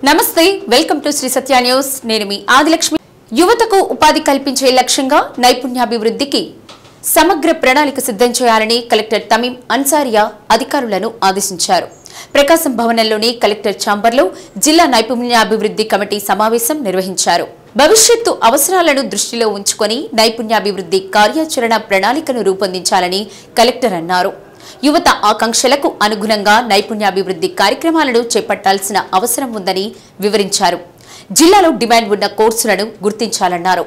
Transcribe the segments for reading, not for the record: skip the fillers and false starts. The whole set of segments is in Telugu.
నమస్తే welcome to Sri Satya news నేను మీ ఆదిలక్ష్మి యువతకు ఉపాధి కల్పించే లక్ష్యంగా నైపుణ్యాభివృద్ధికి సమగ్ర ప్రణాళిక సిద్ధం చేయాలని కలెక్టర్ తమీం అన్సారియా అధికారులను ఆదేశించారు. ప్రకాశం భవనంలోని కలెక్టర్ ఛాంబర్లో జిల్లా నైపుణ్యాభివృద్ధి కమిటీ సమావేశం నిర్వహించారు. భవిష్యత్తు అవసరాలను దృష్టిలో ఉంచుకొని నైపుణ్యాభివృద్ధి కార్యాచరణ ప్రణాళికను రూపొందించాలని కలెక్టర్ అన్నారు. యువత ఆకాంక్షలకు అనుగుణంగా నైపుణ్యాభివృద్ధి కార్యక్రమాలను చేపట్టాల్సిన అవసరం ఉందని వివరించారు. జిల్లాలో డిమాండ్ ఉన్న కోర్సులను గుర్తించాలన్నారు.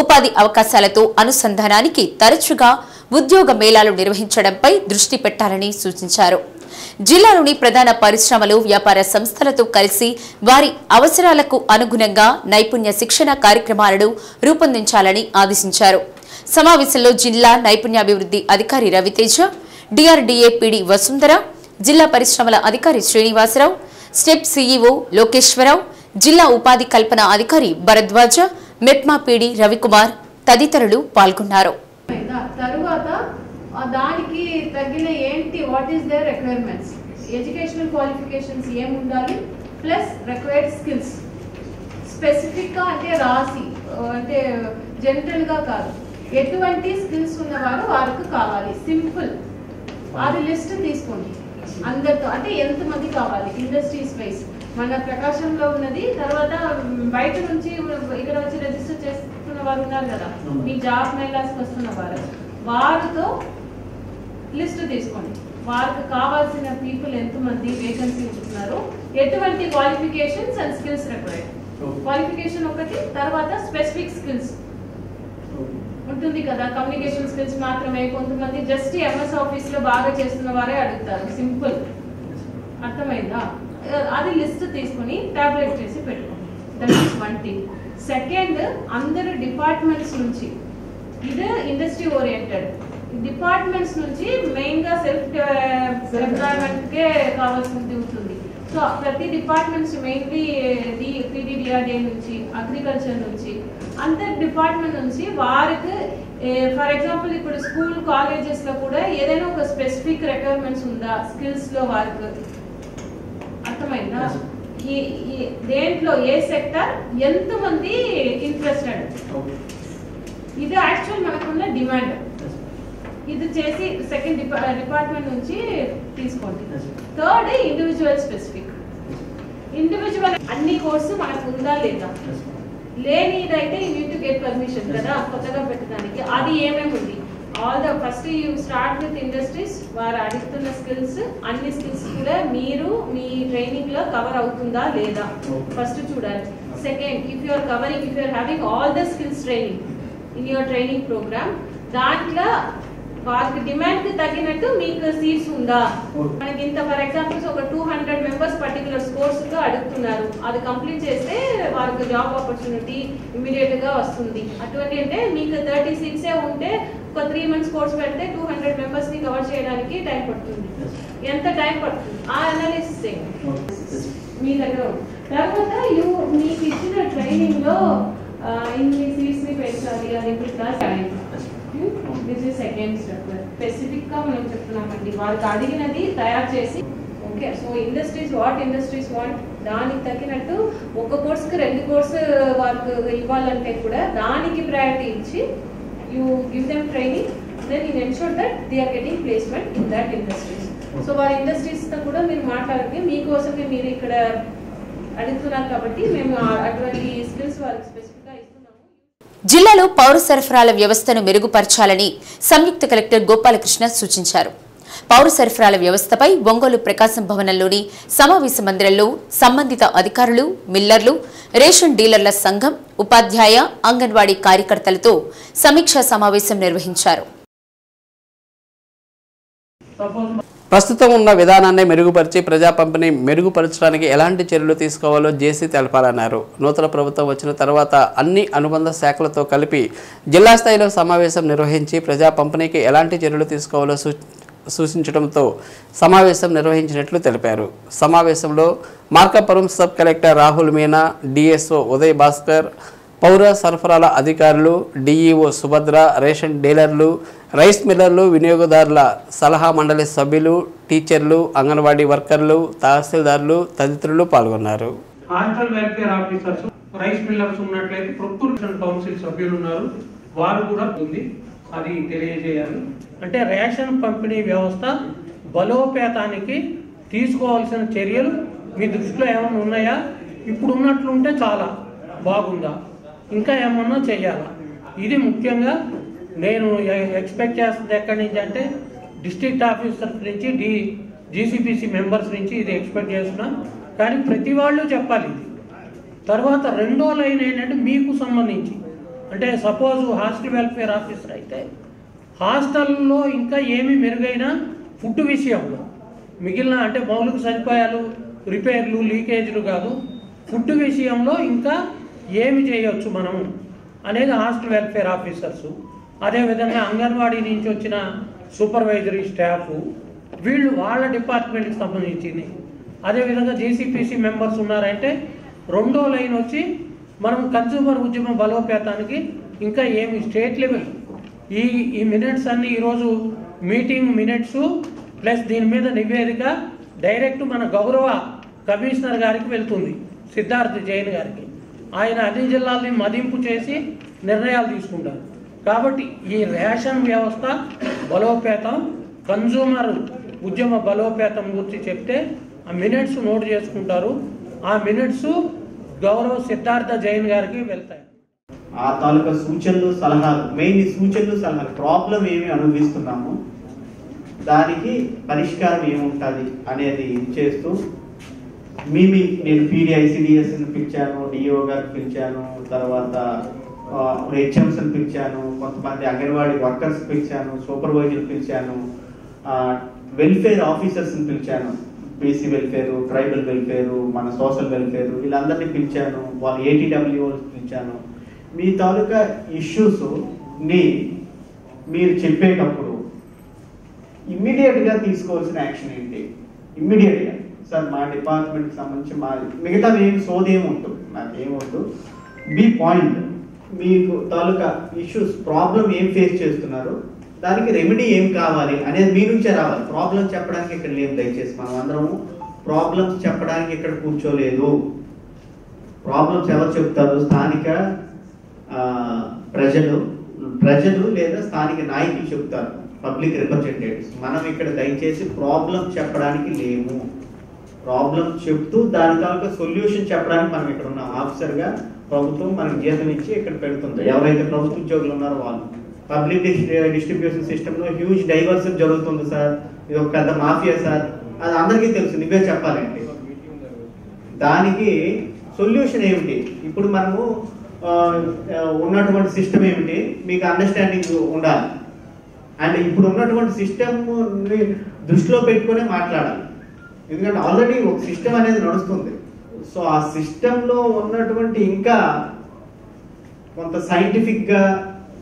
ఉపాధి అవకాశాలతో అనుసంధానానికి తరచుగా ఉద్యోగ మేళాలు నిర్వహించడంపై దృష్టి పెట్టాలని సూచించారు. జిల్లాలోని ప్రధాన పరిశ్రమలు వ్యాపార సంస్థలతో కలిసి వారి అవసరాలకు అనుగుణంగా నైపుణ్య శిక్షణ కార్యక్రమాలను రూపొందించాలని ఆదేశించారు. సమావేశంలో జిల్లా నైపుణ్యాభివృద్ధి అధికారి రవితేజ, డిఆర్డీఏ పీడీ వసుంధర, జిల్లా పరిశ్రమల అధికారి శ్రీనివాసరావు, స్టెప్ సీఈఓ లోకేశ్వరరావు, జిల్లా ఉపాధి కల్పన అధికారి భరద్వాజ, మెప్మా పీడీ రవికుమార్ తదితరులు పాల్గొన్నారు. తరువాత దానికి తగిన ఏంటి what is their requirements, educational qualifications ఏముండాలి, ప్లస్ రిక్వైర్డ్ స్కిల్స్ స్పెసిఫిక్ గా అంటే రాసి అంటే జనరల్ గా కాదు, ఎటువంటి స్కిల్స్ ఉన్నవారు వారికి కావాలి సింపుల్ అది లిస్ట్ తీసుకోండి అందరితో. అంటే ఎంతమంది కావాలి ఇండస్ట్రీస్ వైజ్ మన ప్రకాశంలో ఉన్నది, తర్వాత బయట నుంచి ఇక్కడ వచ్చి రిజిస్టర్ చేస్తున్న వారు ఉన్నారు కదా, మీ జాబ్ మేళాస్కి వస్తున్న వారితో లిస్ట్ తీసుకోండి. వారికి కావాల్సిన పీపుల్ ఎంతమంది వేకెన్సీ ఉంటున్నారు, ఎటువంటి qualifications and skills required. Qualification ఒకటి, తర్వాత స్పెసిఫిక్ స్కిల్స్ ఉంటుంది కదా, కమ్యూనికేషన్ స్కిల్స్ మాత్రమే. కొంతమంది జస్ట్ ఎంఎస్ ఆఫీస్ లో బాగా చేస్తున్న వారే అడుగుతారు, సింపుల్. అర్థమైందా? అది లిస్ట్ తీసుకుని టాబ్లెట్ చేసి పెట్టుకోండి. That is one thing. Second, అందరు డిపార్ట్మెంట్స్ నుంచి, ఇది ఇండస్ట్రీ ఓరియంటెడ్ డిపార్ట్మెంట్స్ నుంచి మెయిన్ గా సెల్ఫ్ ఎంప్లాయ్మెంట్ కే కావాల్సింది ఉంటుంది. సో ప్రతి డిపార్ట్మెంట్స్ మెయిన్లీ పీడీడీఆర్డీఏ నుంచి, అగ్రికల్చర్ నుంచి, అందరి డిపార్ట్మెంట్ నుంచి వారికి ఫర్ ఎగ్జాంపుల్ ఇప్పుడు స్కూల్ కాలేజెస్ లో కూడా ఏదైనా ఒక స్పెసిఫిక్ రిక్వైర్మెంట్స్ ఉందా స్కిల్స్ లో వారికి. అర్థమైందా? దేంట్లో ఏ సెక్టర్ ఎంతమంది ఇంట్రెస్టెడ్, ఇది యాక్చువల్ మనకున్న డిమాండ్. ఇది చేసి సెకండ్ డిపార్ట్మెంట్ నుంచి తీసుకోండి. Third, individual specific. ఇండివిజువల్ అన్ని కోర్సు మనకు ఉందా లేదా, లేనిదైతే you need to get permission కదా కొత్తగా పెట్టడానికి. అది ఏమేమి ఉంది, all the first you start with industries, వారు అడుగుతున్న స్కిల్స్ అన్ని స్కిల్స్ కూడా మీరు మీ ట్రైనింగ్ లో కవర్ అవుతుందా లేదా ఫస్ట్ చూడాలి. Second, if you are covering, if you are having all the skills training in your training program, దాంట్లో వారికి డిమాండ్ కి తగ్గినట్టు మీకు సీట్స్ ఉందా. మనకి ఇంత ఫర్ ఎగ్జాంపుల్స్ ఒక 200 మెంబర్స్ పర్టికులర్ కోర్సుగా అడుగుతున్నారు, అది కంప్లీట్ చేస్తే వారికి జాబ్ ఆపర్చునిటీ ఇమీడియట్ గా వస్తుంది. అటువంటి అంటే మీకు 30 సీట్సే ఉంటే ఒక 3 months కోర్స్ పెడితే 200 మెంబర్స్ ని కవర్ చేయడానికి టైం పడుతుంది. ఎంత టైం పడుతుంది ఆ అనాలిసిస్ మీ దగ్గర. తర్వాత మీకు ఇచ్చిన ట్రైనింగ్ లో ఇన్ని సీట్స్ ని పెంచాలి అని this is second step. Specific గా మనం చెప్తున్నామండి, వారికి అడిగినది తయారు చేసి okay. So industries what industries want, దానికి తగ్గినట్టు ఒక కోర్సుకి 2 కోర్సు వారికి ఇవ్వాలంటే కూడా దానికి ప్రయారిటీ ఇచ్చి you give them training, then you ensure that they are getting placement in that industries. So వారి ఇండస్ట్రీస్ తో కూడా మీరు మాట్లాడితే మీకోసమే మీరు ఇక్కడ అడుగుతున్నారు కాబట్టి మేము అటువంటి స్కిల్స్ వారికి స్పెసిఫిక్ గా ఇస్తున్నాము. జిల్లాలో పౌర సరఫరాల వ్యవస్థను మెరుగుపరచాలని సంయుక్త కలెక్టర్ గోపాలకృష్ణ సూచించారు. పౌర సరఫరాల వ్యవస్థపై ఒంగోలు ప్రకాశం భవనంలోని సమావేశ మందిరంలో సంబంధిత అధికారులు, మిల్లర్లు, రేషన్ డీలర్ల సంఘం, ఉపాధ్యాయ, అంగన్వాడీ కార్యకర్తలతో సమీక్షా సమావేశం నిర్వహించారు. ప్రస్తుతం ఉన్న విధానాన్ని మెరుగుపరిచి ప్రజా పంపిణీ మెరుగుపరచడానికి ఎలాంటి చర్యలు తీసుకోవాలో జేసీ తెలపాలన్నారు. నూతన ప్రభుత్వం వచ్చిన తర్వాత అన్ని అనుబంధ శాఖలతో కలిపి జిల్లా స్థాయిలో సమావేశం నిర్వహించి ప్రజా పంపిణీకి ఎలాంటి చర్యలు తీసుకోవాలో సూచించడంతో సమావేశం నిర్వహించినట్లు తెలిపారు. సమావేశంలో Markapuram sub collector Rahul Meena, DSO Uday Bhaskar, పౌర సరఫరాల అధికారులు, డిఈఓ సుభద్ర, రేషన్ డీలర్లు, రైస్ మిల్లర్లు, వినియోగదారుల సలహా మండలి సభ్యులు, టీచర్లు, అంగన్వాడీ వర్కర్లు, తహసీల్దార్లు తదితరులు పాల్గొన్నారు. Hostel welfare officers, rice millers ఉన్నట్లయితే ప్రొక్యూర్మెంట్ కౌన్సిల్ సభ్యులు ఉన్నారు, వారు కూడా ఉంది, అది తెలియజేయాలి. అంటే రేషన్ పంపిణీ వ్యవస్థ బలోపేతానికి తీసుకోవాల్సిన చర్యలు మీ దృష్టిలో ఏమైనా ఉన్నాయా? ఇప్పుడు ఉన్నట్లుంటే చాలా బాగుందా, ఇంకా ఏమన్నా చెయ్యాలా? ఇది ముఖ్యంగా నేను ఎక్స్పెక్ట్ చేస్తుంది ఎక్కడి నుంచి అంటే డిస్ట్రిక్ట్ ఆఫీసర్స్ నుంచి, జీసీపీసీ మెంబర్స్ నుంచి ఇది ఎక్స్పెక్ట్ చేస్తున్నా. కానీ ప్రతి వాళ్ళు చెప్పాలి ఇది. తర్వాత రెండో లైన్ ఏంటంటే మీకు సంబంధించి, అంటే సపోజ్ హాస్టల్ వెల్ఫేర్ ఆఫీసర్ అయితే హాస్టల్లో ఇంకా ఏమి మెరుగైన ఫుడ్ విషయంలో మిగిలిన అంటే మౌలిక సదుపాయాలు, రిపేర్లు, లీకేజీలు కాదు, ఫుడ్ విషయంలో ఇంకా ఏమి చేయవచ్చు మనం అనేది హాస్టల్ వెల్ఫేర్ ఆఫీసర్సు, అదేవిధంగా అంగన్వాడీ నుంచి వచ్చిన సూపర్వైజరీ స్టాఫ్, వీళ్ళు వాళ్ళ డిపార్ట్మెంట్కి సంబంధించింది. అదేవిధంగా జీసీపీసీ మెంబర్స్ ఉన్నారంటే రెండో లైన్ వచ్చి మనం కన్స్యూమర్ ఉద్యమ బలోపేతానికి ఇంకా ఏమి స్టేట్ లెవెల్ ఈ మినిట్స్ అన్ని ఈరోజు మీటింగ్ మినిట్స్ ప్లస్ దీని మీద నివేదిక డైరెక్ట్ మన గౌరవ కమిషనర్ గారికి వెళ్తుంది, సిద్ధార్థ్ జైన్ గారికి. ఆయన అన్ని జిల్లాల్ని మదింపు చేసి నిర్ణయాలు తీసుకుంటారు. కాబట్టి ఈ రేషన్ వ్యవస్థ బలోపేతం, కన్జ్యూమర్ ఉద్యమ బలోపేతం గురించి చెప్తే ఆ మినిట్స్ నోట్ చేసుకుంటారు. ఆ మినిట్స్ గౌరవ సిద్ధార్థ జైన్ గారికి వెళ్తాయి. ఆ తాలూకా సూచనలు సలహాలు, మెయిన్ సూచనలు సలహాలు, ప్రాబ్లం ఏమి అనుభవిస్తున్నాము, దానికి పరిష్కారం ఏముంటుంది అనేది చేస్తూ నేను పీడీఐసిడిఎస్ని పిలిచాను, డిఓ గారిని పిలిచాను, తర్వాత హెచ్ఎంస్ని పిలిచాను, కొంతమంది అంగన్వాడీ వర్కర్స్ పిలిచాను, సూపర్వైజర్ పిలిచాను, వెల్ఫేర్ ఆఫీసర్స్ని పిలిచాను, బీసీ వెల్ఫేర్, ట్రైబల్ వెల్ఫేర్, మన సోషల్ వెల్ఫేర్, వీళ్ళందరినీ పిలిచాను, వాళ్ళు ఏటీడబ్ల్యూఓ పిలిచాను. మీ తాలూకా ఇష్యూస్ని మీరు చెప్పేటప్పుడు ఇమ్మీడియట్గా తీసుకోవాల్సిన యాక్షన్ ఏంటి? ఇమ్మీడియట్గా సార్ మా డిపార్ట్మెంట్కి సంబంధించి మిగతా ఏం సోదేమి ఉంటుంది, నాకేమొద్దు, బీ పాయింట్, మీకు తాలూకా ఇష్యూస్ ప్రాబ్లం ఏం ఫేస్ చేస్తున్నారు, దానికి రెమెడీ ఏం కావాలి అనేది మీ నుంచే రావాలి. ప్రాబ్లం చెప్పడానికి ఇక్కడ లేవు. దయచేసి మనం అందరము ప్రాబ్లమ్స్ చెప్పడానికి ఇక్కడ కూర్చోలేదు. ప్రాబ్లమ్స్ ఎవరు చెప్తారు? స్థానిక ప్రజలు లేదా స్థానిక నాయకులు చెప్తారు, పబ్లిక్ రిప్రజెంటేటివ్స్. మనం ఇక్కడ దయచేసి ప్రాబ్లం చెప్పడానికి లేము. ప్రాబ్లం చెప్తూ దాని తాలూకా సొల్యూషన్ చెప్పడానికి మనం ఇక్కడ ఉన్నాం. ఆఫీసర్గా ప్రభుత్వం మనకు జీతం ఇచ్చి ఇక్కడ పెడుతుంది. ఎవరైతే ప్రభుత్వ ఉద్యోగులు ఉన్నారో వాళ్ళు. పబ్లిక్ డిస్ట్రిబ్యూషన్ సిస్టంలో హ్యూజ్ డైవర్షన్ జరుగుతుంది సార్, ఇది ఒక పెద్ద మాఫియా సార్, అది అందరికీ తెలుసు, నువ్వే చెప్పాలండి. దానికి సొల్యూషన్ ఏమిటి? ఇప్పుడు మనము ఉన్నటువంటి సిస్టమ్ ఏమిటి, మీకు అండర్స్టాండింగ్ ఉండాలి. అండ్ ఇప్పుడు ఉన్నటువంటి సిస్టమ్ దృష్టిలో పెట్టుకునే మాట్లాడాలి. ఎందుకంటే ఆల్రెడీ ఒక సిస్టమ్ అనేది నడుస్తుంది. సో ఆ సిస్టంలో ఉన్నటువంటి ఇంకా కొంత సైంటిఫిక్గా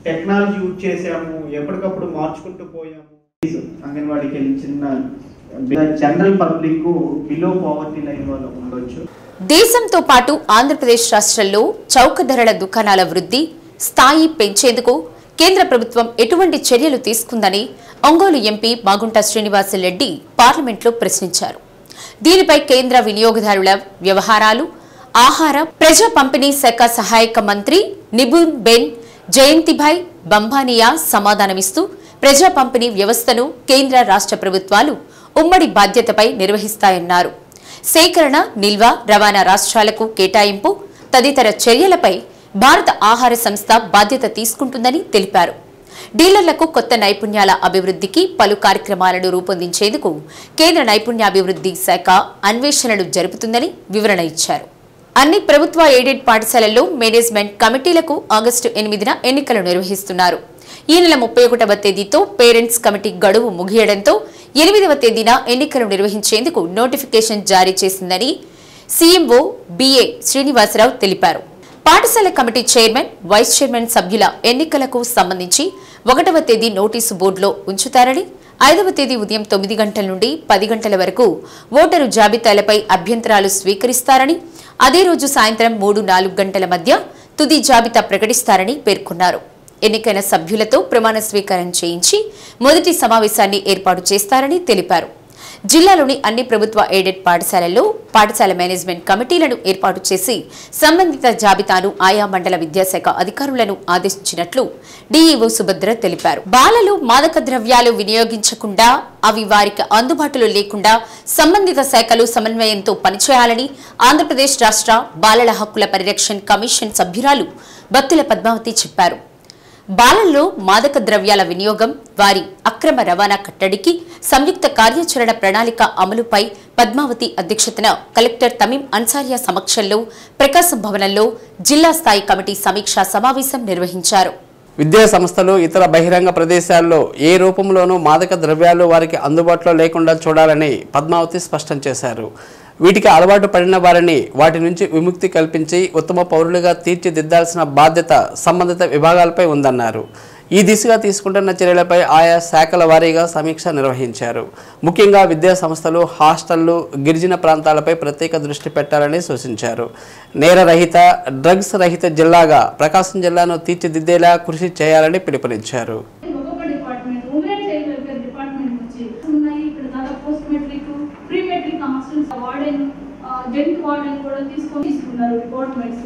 టెక్నాలజీ యూజ్ చేసాము, ఎప్పటికప్పుడు మార్చుకుంటూ పోయాము. అంగన్వాడీకి వెళ్ళి చిన్న general public below poverty line వాళ్ళు ఉండొచ్చు. దేశంతో పాటు ఆంధ్రప్రదేశ్ రాష్ట్రంలో చౌక ధరల దుకాణాల వృద్ధి స్థాయి పెంచేందుకు కేంద్ర ప్రభుత్వం ఎటువంటి చర్యలు తీసుకుందని ఒంగోలు ఎంపీ మాగుంట శ్రీనివాసరెడ్డి పార్లమెంట్లో ప్రశ్నించారు. దీనిపై కేంద్ర వినియోగదారుల వ్యవహారాలు, ఆహార, ప్రజా పంపిణీ శాఖ సహాయక మంత్రి నిబున్ బెన్ జయంతిభాయ్ బంబానియా సమాధానమిస్తూ ప్రజా పంపిణీ వ్యవస్థను కేంద్ర రాష్ట్ర ప్రభుత్వాలు ఉమ్మడి బాధ్యతపై నిర్వహిస్తాయన్నారు. సేకరణ, నిల్వ, రవాణా రాష్ట్రాలకు కేటాయింపు తదితర చర్యలపై భారత ఆహార సంస్థ బాధ్యత తీసుకుంటుందని తెలిపారు. డీలర్లకు కొత్త నైపుణ్యాల అభివృద్ధికి పలు కార్యక్రమాలను రూపొందించేందుకు కేంద్ర నైపుణ్యాభివృద్ధి శాఖ అన్వేషణలు జరుపుతుందని వివరణ ఇచ్చారు. అన్ని ప్రభుత్వ ఎయిడెడ్ పాఠశాలల్లో మేనేజ్మెంట్ కమిటీలకు ఆగస్టు 8న ఎన్నికలు నిర్వహిస్తున్నారు. ఈ నెల 31వ తేదీతో పేరెంట్స్ కమిటీ గడువు ముగియడంతో 8వ తేదీన ఎన్నికలు నిర్వహించేందుకు నోటిఫికేషన్ జారీ చేసిందని సీఎంఓ బిఏ శ్రీనివాసరావు తెలిపారు. పాఠశాల కమిటీ చైర్మన్, వైస్ చైర్మన్ సభ్యుల ఎన్నికలకు సంబంధించి 1వ తేదీ నోటీసు బోర్డులో ఉంచుతారని, 5వ తేదీ ఉదయం 9 గంటల నుండి 10 గంటల వరకు ఓటరు జాబితాలపై అభ్యంతరాలు స్వీకరిస్తారని, అదే రోజు సాయంత్రం 3-4 గంటల మధ్య తుది జాబితా ప్రకటిస్తారని పేర్కొన్నారు. ఎన్నికైన సభ్యులతో ప్రమాణ స్వీకారం చేయించి మొదటి సమావేశాన్ని ఏర్పాటు చేస్తారని తెలిపారు. జిల్లాలోని అన్ని ప్రభుత్వ ఎయిడెడ్ పాఠశాలల్లో పాఠశాల మేనేజ్మెంట్ కమిటీలను ఏర్పాటు చేసి సంబంధిత జాబితాను ఆయా మండల విద్యాశాఖ అధికారులను ఆదేశించినట్లు డీఈఓ సుభద్ర తెలిపారు. బాలలు మాదక ద్రవ్యాలు వినియోగించకుండా అవి వారికి అందుబాటులో లేకుండా సంబంధిత శాఖలు సమన్వయంతో పనిచేయాలని ఆంధ్రప్రదేశ్ రాష్ట్ర బాలల హక్కుల పరిరక్షణ కమిషన్ సభ్యురాలు బత్తుల పద్మావతి చెప్పారు. బాలల్లో మాదక ద్రవ్యాల వినియోగం, వారి అక్రమ రవాణా కట్టడికి సంయుక్త కార్యాచరణ ప్రణాళిక అమలుపై పద్మావతి అధ్యక్షతన కలెక్టర్ తమీం అన్సారియా సమక్షంలో ప్రకాశం భవనంలో జిల్లా స్థాయి కమిటీ సమీక్షా సమావేశం నిర్వహించారు. విద్యా సంస్థలు ఇతర బహిరంగ ప్రదేశాల్లో ఏ రూపంలోనూ మాదక ద్రవ్యాలు వారికి అందుబాటులో లేకుండా చూడాలని పద్మావతి స్పష్టం చేశారు. వీటికి అలవాటు పడిన వారిని వాటి నుంచి విముక్తి కల్పించి ఉత్తమ పౌరులుగా తీర్చిదిద్దాల్సిన బాధ్యత సంబంధిత విభాగాలపై ఉందన్నారు. ఈ దిశగా తీసుకుంటున్న చర్యలపై ఆయా శాఖల వారీగా సమీక్ష నిర్వహించారు. ముఖ్యంగా విద్యా సంస్థలు, హాస్టళ్లు, గిరిజన ప్రాంతాలపై ప్రత్యేక దృష్టి పెట్టాలని సూచించారు. నేరరహిత, డ్రగ్స్ రహిత జిల్లాగా ప్రకాశం జిల్లాను తీర్చిదిద్దేలా కృషి చేయాలని పిలుపునిచ్చారు. తీసుకున్నారు డిపార్ట్మెంట్స్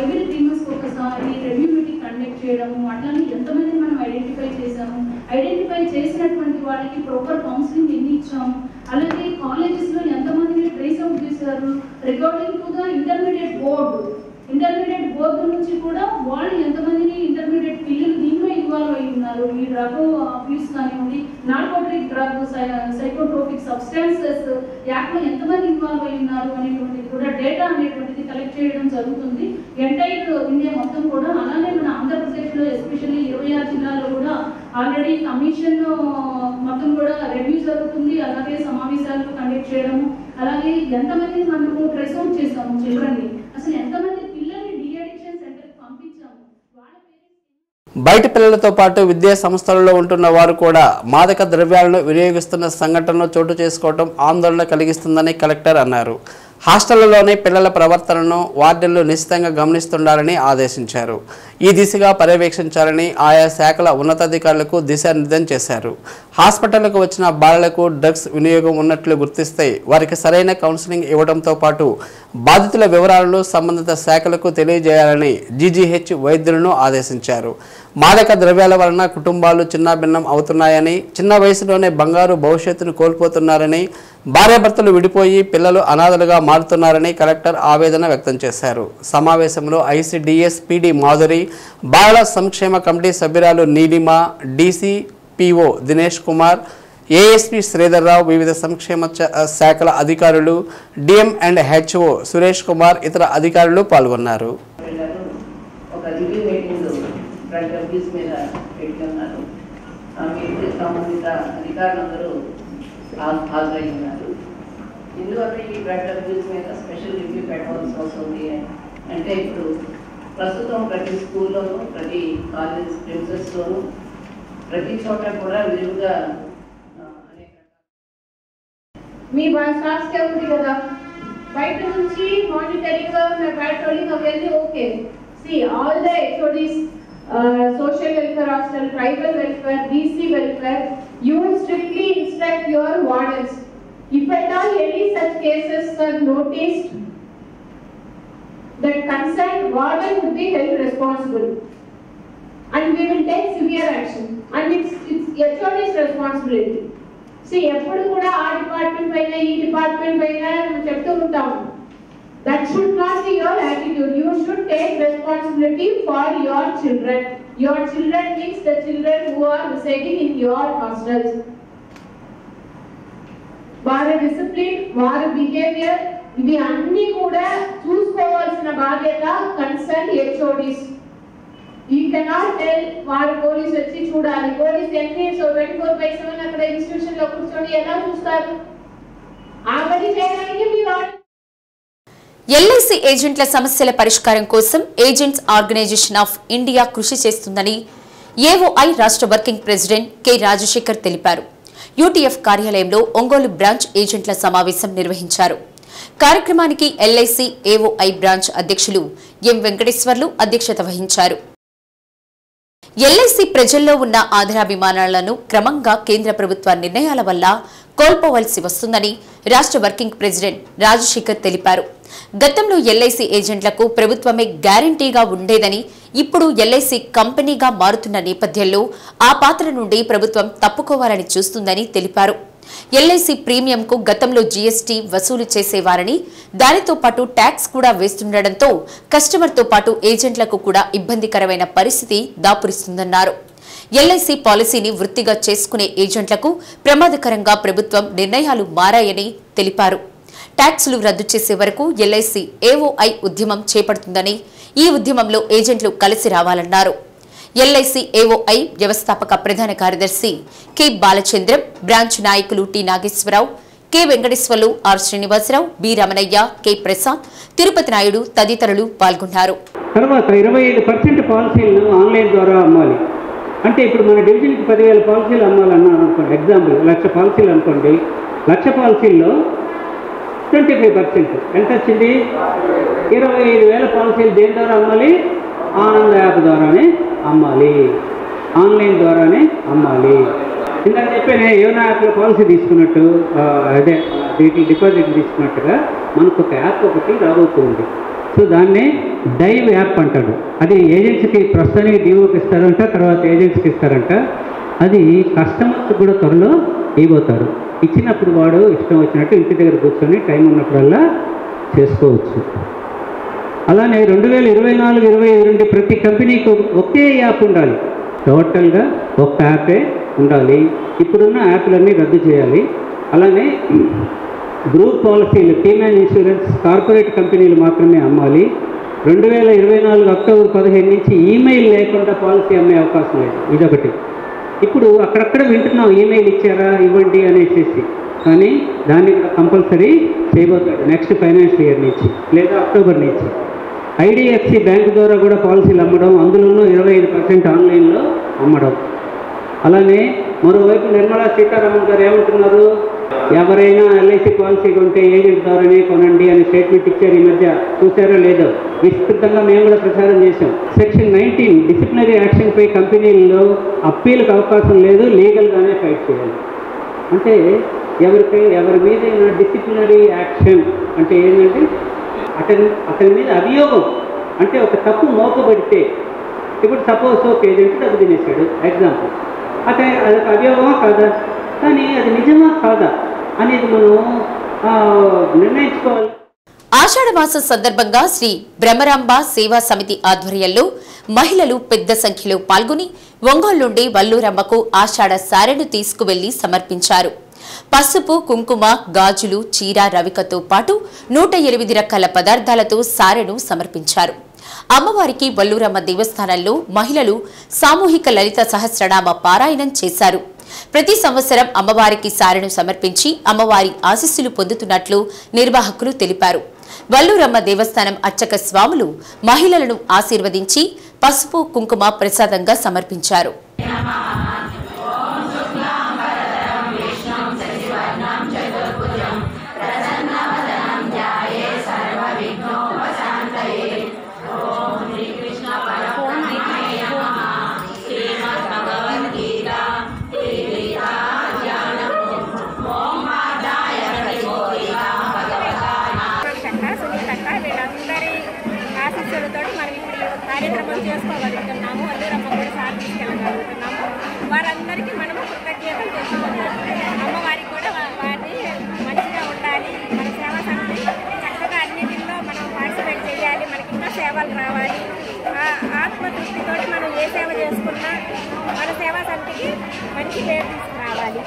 ఎవ్రీ 3 months ఒకసారి రివ్యూ మీటింగ్ కండక్ట్ చేయడము, అట్లానే ఎంతమంది మనం ఐడెంటిఫై చేసాము, ఐడెంటిఫై చేసినటువంటి వాళ్ళకి ప్రాపర్ కౌన్సిలింగ్ ఎన్ని ఇచ్చాము, అలాగే కాలేజెస్ లో ఎంతమందిని ట్రేస్ అవుట్ చేశారు, recording to the intermediate board నుంచి కూడా వాళ్ళు ఎంతమందిని ఇంటర్మీడియట్ పిల్లలు దీంట్లో ఇన్వాల్వ్ అయి ఉన్నారు, ఈ డ్రగ్ అబ్యూస్ కానివ్వండి, narcotic drug, psychotropic substances act లో ఎంతమంది ఇన్వాల్వ్ అయి ఉన్నారు అనేటువంటిది కూడా డేటా అనేటువంటిది కలెక్ట్ చేయడం జరుగుతుంది ఎంటైర్ ఇండియా మొత్తం కూడా. అలానే మన ఆంధ్రప్రదేశ్ లో ఎస్పెషల్లీ 26 జిల్లాల్లో కూడా ఆల్రెడీ కమిషన్ మొత్తం కూడా రివ్యూ జరుగుతుంది. అలాగే సమావేశాలు కండక్ట్ చేయడము, అలాగే ఎంతమంది మనము ట్రేస్ అవుట్ చేసాము చిల్డ్రన్ ని, అసలు ఎంతమంది పిల్లల్ని డీఅడిక్షన్ సెంటర్ పంపించాము. బయట పిల్లలతో పాటు విద్యా సంస్థలలో ఉంటున్న వారు కూడా మాదక ద్రవ్యాలను వినియోగిస్తున్న సంఘటనలు చోటు చేసుకోవడం ఆందోళన కలిగిస్తుందని కలెక్టర్ అన్నారు. హాస్టళ్లలోనే పిల్లల ప్రవర్తనను వార్డెన్లు నిశ్చితంగా గమనిస్తుండాలని ఆదేశించారు. ఈ దిశగా పర్యవేక్షించాలని ఆయా శాఖల ఉన్నతాధికారులకు దిశానిర్దేశం చేశారు. హాస్పిటల్కు వచ్చిన బాలలకు డ్రగ్స్ వినియోగం ఉన్నట్లు గుర్తిస్తే వారికి సరైన కౌన్సిలింగ్ ఇవ్వడంతో పాటు బాధితుల వివరాలను సంబంధిత శాఖలకు తెలియజేయాలని జీజీహెచ్ వైద్యులను ఆదేశించారు. మాదక ద్రవ్యాల వలన కుటుంబాలు చిన్నాభిన్నం అవుతున్నాయని, చిన్న వయసులోనే బంగారు భవిష్యత్తును కోల్పోతున్నారని, భార్యాభర్తలు విడిపోయి పిల్లలు అనాథలుగా మారుతున్నారని కలెక్టర్ ఆవేదన వ్యక్తం చేశారు. సమావేశంలో ఐసీడీఎస్ పీడీ మాధురి, బాలల సంక్షేమ కమిటీ సభ్యురాలు Neelima, DC PO Dinesh Kumar, ASP Sridhar Rao, వివిధ సంక్షేమ శాఖల అధికారులు, DM and HO Suresh Kumar, ఇతర అధికారులు పాల్గొన్నారు. ఇందువల్ల ఈ డ్రగ్ అబ్యూస్ మీద స్పెషల్ రివ్యూ పెట్టవలసి వస్తుంది. అంటే ఇప్పుడు ప్రస్తుతం ప్రతి స్కూల్లోనూ, ప్రతి కాలేజ్ ప్రిన్సెస్లోనూ, ప్రతి చోట కూడా విరివిగా మీ శాస్త్రం ఉంది కదా, బయట నుంచి మానిటరింగ్ పెట్రోలింగ్ అవన్నీ okay. See all the HODs, social welfare hostel, tribal welfare, DC welfare, you will strictly instruct your wardens. If at all any such cases are noticed, the concerned warden would be held responsible, and we will take severe action. And it's HOD's responsibility. See, ఎప్పుడు కూడా ఆ డిపార్ట్మెంట్ పైన ఈ డిపార్ట్మెంట్ పైన చెప్తూ ఉంటాము. That should not be your attitude. You should take responsibility for your children. Your children means the children who are residing in your hostels. వారి డిసిప్లిన్, వారి బిహేవియర్, ఇవి అన్ని కూడా చూసుకోవాల్సిన బాధ్యత concern HODs. You cannot tell వారి పోలీస్ వచ్చి చూడాలి, పోలీస్ ఎన్ని 24/7 అక్కడ ఇన్స్టిట్యూషన్ లో కూర్చొని ఎలా చూస్తారు? ఆ పని చేయడానికి మీరు ఎల్ఐసి ఏజెంట్ల సమస్యల పరిష్కారం కోసం ఏజెంట్స్ ఆర్గనైజేషన్ ఆఫ్ ఇండియా కృషి చేస్తుందని ఏఓఐ రాష్ట్ర వర్కింగ్ ప్రెసిడెంట్ కె రాజశేఖర్ తెలిపారు. యూటీఎఫ్ కార్యాలయంలో ఒంగోలు బ్రాంచ్ ఏజెంట్ల సమావేశం నిర్వహించారు. కార్యక్రమానికి ఎల్ఐసి ఏఓఐ బ్రాంచ్ అధ్యక్షులు ఎం వెంకటేశ్వర్లు అధ్యక్షత వహించారు. ఎల్ఐసి ప్రజల్లో ఉన్న ఆదరాభిమానాలను క్రమంగా కేంద్ర ప్రభుత్వ నిర్ణయాల వల్ల కోల్పోవలసి వస్తుందని రాష్ట్ర వర్కింగ్ ప్రెసిడెంట్ రాజశేఖర్ తెలిపారు. గతంలో ఎల్ఐసి ఏజెంట్లకు ప్రభుత్వమే గ్యారంటీగా ఉండేదని, ఇప్పుడు ఎల్ఐసి కంపెనీగా మారుతున్న నేపథ్యంలో ఆ పాత్ర నుండి ప్రభుత్వం తప్పుకోవాలని చూస్తుందని తెలిపారు. ఎల్ఐసి ప్రీమియంకు గతంలో జీఎస్టీ వసూలు చేసేవారని, దానితో పాటు ట్యాక్స్ కూడా వేస్తుండటంతో కస్టమర్తో పాటు ఏజెంట్లకు కూడా ఇబ్బందికరమైన పరిస్థితి దాపురిస్తుందన్నారు. ఎల్ఐసి పాలసీని వృత్తిగా చేసుకునే ఏజెంట్లకు ప్రమాదకరంగా ప్రభుత్వం నిర్ణయాలు మారాయని తెలిపారు. ట్యాక్సులు రద్దు చేసే వరకు ఎల్ఐసి ఏఓఐ ఉద్యమం చేపడుతుందని, ఈ ఉద్యమంలో ఏజెంట్లు కలిసి రావాలన్నారు. ఎల్ఐసి ఏఓఐ వ్యవస్థాపక ప్రధాన కార్యదర్శి కె బాలచంద్రం, బ్రాంచ్ నాయకులు T Nageswararao, K Venkateswarlu, R Srinivasarao, B Ramanaiah, K Prasad, Tirupati Naidu తదితరులు పాల్గొన్నారు. తర్వాత 25% పాలసీలను ఆన్లైన్ ద్వారా అమ్మాలి. అంటే ఇప్పుడు మన డివిజన్కి 10,000 పాలసీలు అమ్మాలన్నారు అనుకోండి. ఎగ్జాంపుల్ 1,00,000 పాలసీలు అనుకోండి. 1,00,000 పాలసీల్లో 25% ఎంత వచ్చింది? 25,000 పాలసీలు దేని ద్వారా అమ్మాలి? ఆనంద యాప్ ద్వారానే అమ్మాలి, ఆన్లైన్ ద్వారానే అమ్మాలి. ఇందాక చెప్పానే యోనో యాప్లో పాలసీ తీసుకున్నట్టు, అదే వీటి డిపాజిట్ తీసుకున్నట్టుగా మనకు ఒక యాప్ ఒకటి రాబోతుంది. సో దాన్నే డైవ్ యాప్ అంటాడు. అది ఏజెన్సీకి ప్రస్తుతానికి డిఓకి ఇస్తారంట, తర్వాత ఏజెన్సీకి ఇస్తారంట. అది కస్టమర్స్ కూడా త్వరలో ఇవ్వబోతారు. ఇచ్చినప్పుడు వాడు ఇష్టం వచ్చినట్టు ఇంటి దగ్గర కూర్చొని టైం ఉన్నప్పుడల్లా చేసుకోవచ్చు. అలానే 2024-25 నుండి ప్రతి కంపెనీకి ఒకే యాప్ ఉండాలి. టోటల్గా ఒక యాపే ఉండాలి. ఇప్పుడున్న యాప్లన్నీ రద్దు చేయాలి. అలానే గ్రూప్ పాలసీలు, టీమ్ అండ్ ఇన్సూరెన్స్, కార్పొరేట్ కంపెనీలు మాత్రమే అమ్మాలి. 2024 అక్టోబర్ 15 నుంచి ఈమెయిల్ లేకుండా పాలసీ అమ్మే అవకాశం లేదు. ఇదొకటి. ఇప్పుడు అక్కడక్కడ వింటున్నాం ఈమెయిల్ ఇచ్చారా ఇవ్వండి అనేసి, కానీ దాన్ని కూడా కంపల్సరీ చేయబోతాడు నెక్స్ట్ ఫైనాన్షియల్ ఇయర్ నుంచి లేదా అక్టోబర్ నుంచి. ఐడిఎఫ్సి బ్యాంక్ ద్వారా కూడా పాలసీలు అమ్మడం, అందులోనూ 25% ఆన్లైన్లో అమ్మడం. అలానే మరోవైపు నిర్మలా సీతారామన్ గారు ఏమంటున్నారు? ఎవరైనా ఎల్ఐసి పాలసీ కొంటే ఏజెంట్ ద్వారానే కొనండి అని స్టేట్మెంట్ ఇచ్చారు. ఈ మధ్య చూసారో లేదో విస్తృతంగా మేము కూడా ప్రచారం చేశాం. సెక్షన్ 19 డిసిప్లినరీ యాక్షన్పై కంపెనీల్లో అప్పీలకు అవకాశం లేదు, లీగల్గానే ఫైట్ చేయాలి. అంటే ఎవరి మీద డిసిప్లినరీ యాక్షన్ అంటే ఏంటంటే అతని మీద అభియోగం, అంటే ఒక తప్పు మోపబడితే, ఇప్పుడు సపోజ్ ఒక ఏజెంట్ డబ్బు తినేశాడు ఎగ్జాంపుల్, అదొక అభియోగమా కాదా, కానీ అది నిజమా కాదా అనేది మనం నిర్ణయించుకోవాలి. ఆషాఢ మాసం సందర్భంగా శ్రీ బ్రహ్మరాంబ సేవా సమితి ఆధ్వర్యంలో మహిళలు పెద్ద సంఖ్యలో పాల్గొని ఒంగోలు నుండి వల్లూరమ్మకు ఆషాఢ సారెను తీసుకువెళ్లి సమర్పించారు. పసుపు, కుంకుమ, గాజులు, చీర, రవికతో పాటు 108 రకాల పదార్థాలతో సారెను సమర్పించారు. అమ్మవారికి వల్లూరమ్మ దేవస్థానంలో మహిళలు సామూహిక లలిత సహస్రనామ పారాయణం చేశారు. ప్రతి సంవత్సరం అమ్మవారికి సారెను సమర్పించి అమ్మవారి ఆశీస్సులు పొందుతున్నట్లు నిర్వాహకులు తెలిపారు. వల్లూరమ్మ దేవస్థానం అర్చక స్వాములు మహిళలను ఆశీర్వదించి పసుపు, కుంకుమ ప్రసాదంగా సమర్పించారు. కార్యక్రమం చేసుకోగలుగుతున్నాము. వల్లూరమ్మ కూడా సాధించగలుగుతున్నాము. వారందరికీ మనము కృతజ్ఞతలు చేసుకోవాలి. అమ్మవారికి కూడా వారిని మంచిగా ఉండాలి. మన సేవా సమితి చక్కగా అన్నింటిలో మనం పార్టిసిపేట్ చేయాలి. మనకి ఇంకా సేవలు రావాలి. ఆత్మతృప్తితో మనం ఏ సేవ చేసుకున్నా మన సేవా సమితికి మంచి పేరు తీసుకురావాలి.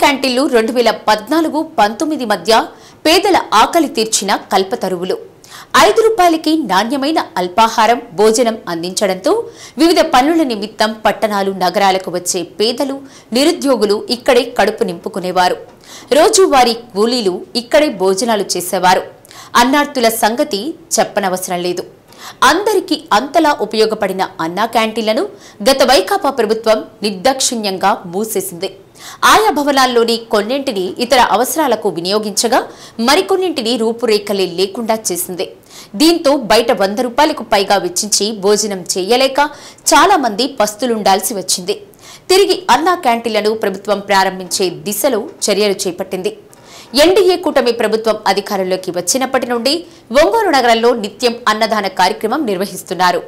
క్యాంటీన్లు 2014-19 మధ్య పేదల ఆకలి తీర్చిన కల్పతరువులు. 5 రూపాయలకి నాణ్యమైన అల్పాహారం భోజనం అందించడంతో వివిధ పనుల నిమిత్తం పట్టణాలు నగరాలకు వచ్చే పేదలు నిరుద్యోగులు ఇక్కడే కడుపు నింపుకునేవారు. రోజువారీ కూలీలు ఇక్కడే భోజనాలు చేసేవారు. అన్నార్తుల సంగతి చెప్పనవసరం లేదు. అందరికీ అంతలా ఉపయోగపడిన అన్నా క్యాంటీన్లను గత వైకాపా ప్రభుత్వం నిర్దాక్షిణ్యంగా మూసేసింది. ఆయా భవనాల్లోని కొన్నింటిని ఇతర అవసరాలకు వినియోగించగా మరికొన్నింటిని రూపురేఖలే లేకుండా చేసింది. దీంతో బయట 100 రూపాయలకు పైగా వెచ్చించి భోజనం చేయలేక చాలా మంది పస్తులుండాల్సి వచ్చింది. తిరిగి అన్నా క్యాంటీన్లను ప్రభుత్వం ప్రారంభించే దిశలో చర్యలు చేపట్టింది. ఎన్డీఏ కూటమి ప్రభుత్వం అధికారంలోకి వచ్చినప్పటి నుండి ఒంగోలు నగరంలో నిత్యం అన్నదాన కార్యక్రమం నిర్వహిస్తున్నారు.